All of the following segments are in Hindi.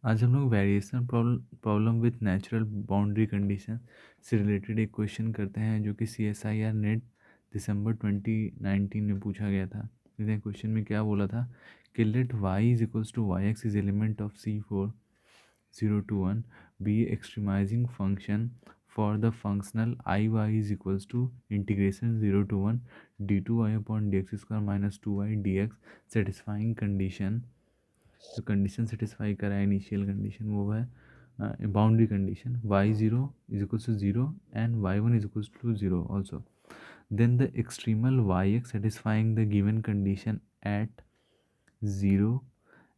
आज हम लोग variation problem with natural boundary condition से रिलेटेड एक क्वेश्चन करते हैं जो कि CSIR नेट दिसंबर 2019 में पूछा गया था। देखते हैं क्वेश्चन में क्या बोला था कि let y is equals to y x is element of C4 0 to 1 be extremizing function for the functional iy is equals to integration 0 to 1 d2y upon dx square minus 2y dx satisfying condition। जो कंडीशन सेटिस्फाई करा है इनिशियल कंडीशन वो है boundary condition y0 is equals to 0 and y1 is equals to 0 also. then the extremal yx satisfying the given condition at 0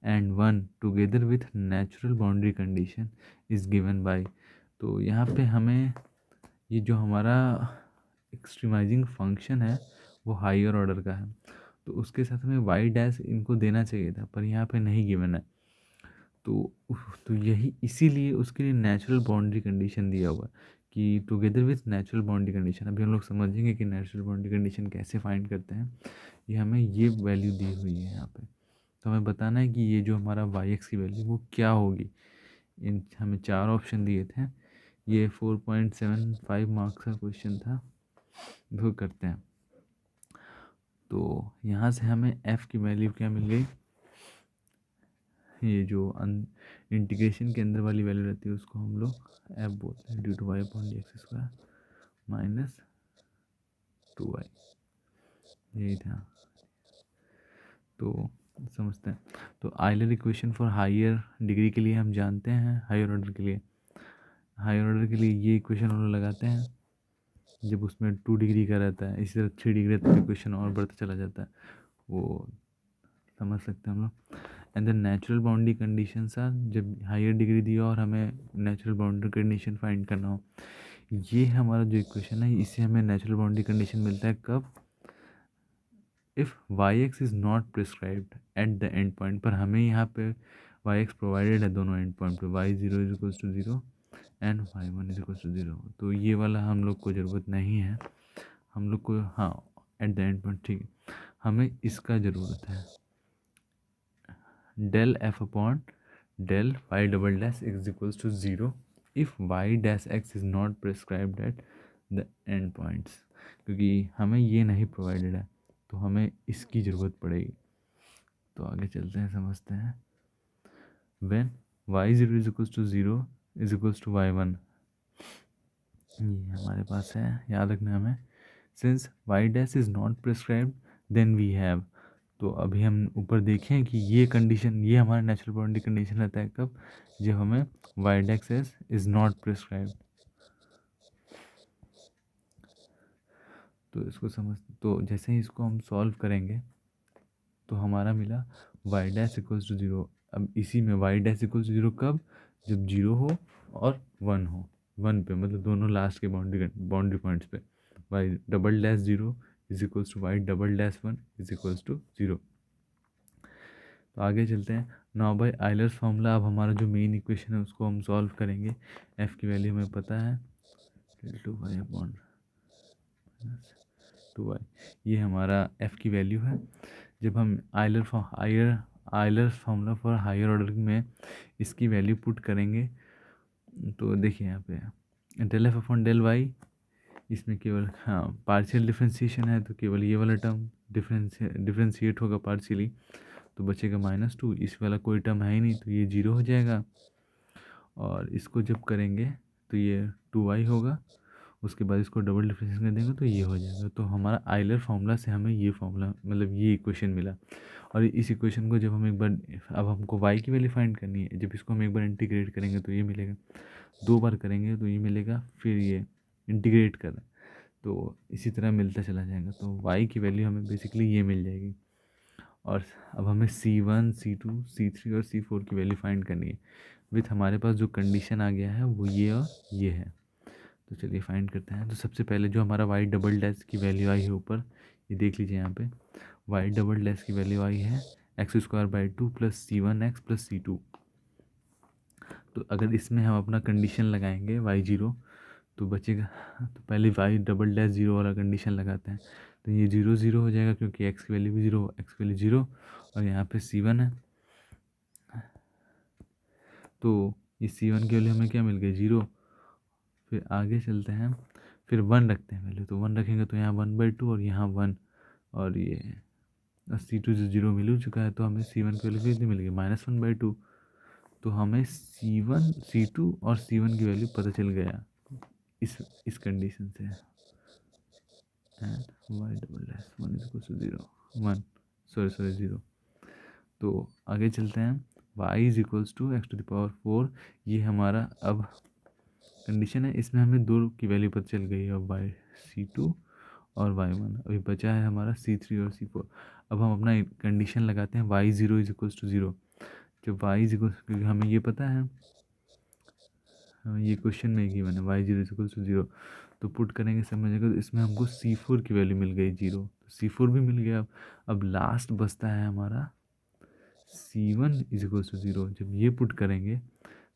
and 1 together with natural boundary condition is given by। तो यहाँ पे हमें ये जो हमारा एक्सट्रीमाइजिंग फंक्शन है वो हायर ऑर्डर का है, तो उसके साथ हमें वाई डैश इनको देना चाहिए था पर यहाँ पे नहीं गिवन है। तो यही इसीलिए उसके लिए नेचुरल बाउंड्री कंडीशन दिया हुआ है कि together with natural boundary condition. अभी हम लोग समझेंगे कि नेचुरल बाउंड्री कंडीशन कैसे फाइंड करते हैं। ये हमें ये वैल्यू दी हुई है यहाँ पे, तो हमें बताना है कि ये जो हमारा वाई एक्स की वैल्यू वो क्या होगी। इन हमें 4 ऑप्शन दिए थे। ये 4.75 मार्क्स का क्वेश्चन था, वो करते हैं। तो यहाँ से हमें एफ़ की वैल्यू क्या मिल गई, ये जो इंटीग्रेशन के अंदर वाली वैल्यू रहती है उसको हम लोग एफ बोलते हैं, d two y upon d x square minus 2y, यही था। तो समझते हैं। तो Euler equation for higher degree के लिए हम जानते हैं, हायर ऑर्डर के लिए ये इक्वेशन हम लोग लगाते हैं जब उसमें 2 डिग्री का रहता है। इसी तरह 3 डिग्री तक इक्वेशन और बढ़ता चला जाता है, वो समझ सकते हैं हम लोग। And the natural boundary condition are, जब हायर डिग्री दिया और हमें नेचुरल बाउंड्री कंडीशन फाइंड करना हो, ये हमारा जो इक्वेशन है इससे हमें नेचुरल बाउंड्री कंडीशन मिलता है कब, if y x is not prescribed at the end point. पर हमें यहाँ पे वाई एक्स प्रोवाइडेड है दोनों एंड पॉइंट पे, y zero is equals to 0 and y one is equals to 0। तो ये वाला हम लोग को ज़रूरत नहीं है, हम लोग को हाँ एट द एंड पॉइंट, ठीक है, हमें इसका ज़रूरत है del f upon del y double dash is equals to 0 if y dash x is not prescribed at the end points। क्योंकि हमें ये नहीं प्रोवाइडेड है तो हमें इसकी ज़रूरत पड़ेगी। तो आगे चलते हैं, समझते हैं। when y0 is equals to 0 is equals to y1, ये हमारे पास है, याद रखना हमें। since y dash is not prescribed then we have। तो अभी हम ऊपर देखें कि ये कंडीशन, ये हमारा नेचुरल बाउंड्री कंडीशन रहता है कब, जब हमें y dx s is not prescribe. तो इसको समझ, तो जैसे ही इसको हम सॉल्व करेंगे तो हमारा मिला वाई डैश इक्वल्स टू 0। अब इसी में वाई डैश इक्वल्स टू 0 कब, जब 0 हो और 1 हो, 1 पे मतलब दोनों लास्ट के बाउंड्री पॉइंट्स पे y double dash 0 is equals to y double dash 1 is equals to 0। तो आगे चलते हैं। नाउ बाय आइलर्स फार्मूला, अब हमारा जो मेन इक्वेशन है उसको हम सॉल्व करेंगे। एफ़ की वैल्यू हमें पता है 2y अपॉन 2y, ये हमारा एफ़ की वैल्यू है। जब हम Euler's formula for higher order में इसकी वैल्यू पुट करेंगे तो देखिए यहाँ पे del f upon del y, इसमें केवल हाँ पार्शियल डिफ्रेंशिएशन है तो केवल ये वाला टर्म डिफ्रेंशिएट होगा पार्शियली, तो बचेगा -2। इस वाला कोई टर्म है ही नहीं तो ये 0 हो जाएगा। और इसको जब करेंगे तो ये 2y होगा, उसके बाद इसको डबल डिफ्रेंशिएशन कर देंगे तो ये हो जाएगा। तो हमारा आइलर फार्मूला से हमें ये फार्मूला मतलब ये इक्वेशन मिला। और इस इक्वेशन को जब हम एक बार, अब हमको y की वैल्यू फाइंड करनी है, जब इसको हम एक बार इंटीग्रेट करेंगे तो ये मिलेगा, 2 बार करेंगे तो ये मिलेगा, फिर ये इंटीग्रेट कर, तो इसी तरह मिलता चला जाएगा। तो y की वैल्यू हमें बेसिकली ये मिल जाएगी। और अब हमें C1 C2 C3 और C4 की वैल्यू फाइंड करनी है विथ हमारे पास जो कंडीशन आ गया है वो ये और ये है। तो चलिए फाइंड करते हैं। तो सबसे पहले जो हमारा वाई डबल डैश की वैल्यू आई है ऊपर, ये देख लीजिए यहाँ पे वाई डबल डैश की वैल्यू आई है x² / 2 + C1x + C2। तो अगर इसमें हम अपना कंडीशन लगाएंगे y0 तो बचेगा, तो पहले वाई डबल डैश 0 वाला कंडीशन लगाते हैं तो ये 0 0 हो जाएगा क्योंकि x की वैल्यू भी 0, x की वैल्यू 0 और यहाँ पे C1 है। तो इस C1 की वैल्यू हमें क्या मिल गई 0। फिर आगे चलते हैं, फिर 1 रखते हैं वैल्यू, तो 1 रखेंगे तो यहाँ 1/2 और यहाँ 1, और ये C2 जो 0 मिल चुका है, तो हमें C1 की वैल्यू कितनी मिल गई -1/2। तो हमें C1 C2 और C1 की वैल्यू पता चल गया इस कंडीशन से। And y double dash 1 is equal to 0 1 sorry 0। तो आगे चलते हैं, y is equals to x⁴। ये हमारा अब कंडीशन है, इसमें हमें दो की वैल्यू पता चल गई है, y C2 और y1। अभी बचा है हमारा C3 और C4। अब हम अपना कंडीशन लगाते हैं y0 इज इक्वल्स टू 0। जब y इज इक्वल्स, क्योंकि हमें ये पता है, हमें ये क्वेश्चन में गिवन है y0 इज इक्वल्स टू 0, तो पुट करेंगे समझेगा, तो इसमें हमको C4 की वैल्यू मिल गई 0, तो C4 भी मिल गया। अब लास्ट बचता है हमारा C1 इज इक्वल्स टू 0। जब ये पुट करेंगे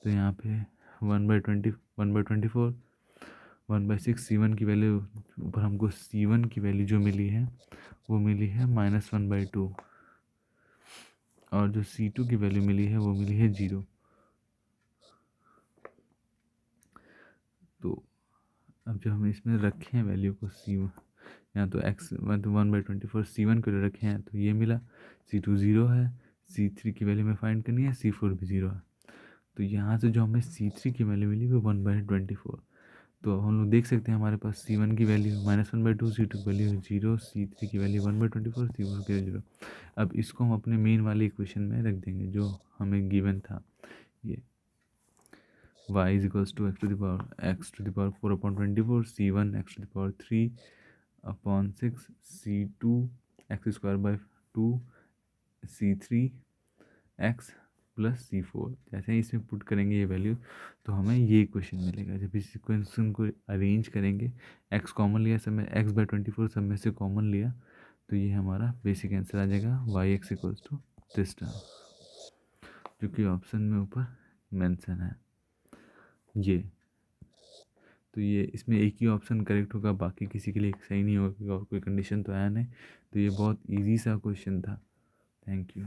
तो यहाँ पे 1/20 1/24 1/6 C1 की वैल्यू, ऊपर हमको C1 की वैल्यू जो मिली है वो मिली है -1/2, और जो C2 की वैल्यू मिली है वो मिली है 0। तो अब जो हम इसमें रखे हैं वैल्यू को C1, यहाँ तो x 1/24 C1 को रखे हैं, तो ये मिला। C2 0 है, C3 की वैल्यू में फाइंड करनी है, C4 भी 0 है। तो यहाँ से जो हमें C3 की वैल्यू मिली वो 1/24। तो हम लोग देख सकते हैं हमारे पास C1 की वैल्यू -1/2, C2 की वैल्यू 0, C3 की वैल्यू 1/24, C4 की 0। अब इसको हम अपने मेन वाले इक्वेशन में रख देंगे जो हमें गिवन था, ये y is equals to x⁴ 4/24, C1 x⁴3/6, C2 x²/2, C3 x plus C4। जैसे ही इसमें पुट करेंगे ये वैल्यू, तो हमें ये इक्वेशन मिलेगा। जब इस इक्वेशन को अरेंज करेंगे, x कॉमन लिया सब में, x/24 सब में से कॉमन लिया, तो ये हमारा बेसिक आंसर आ जाएगा yx equals to this term, जो कि ऑप्शन में ऊपर मेंशन है ये। तो ये इसमें एक ही ऑप्शन करेक्ट होगा, बाकी किसी के लिए सही नहीं होगा, और कोई कंडीशन तो आया नहीं। तो ये बहुत इजी सा क्वेश्चन था। Thank you.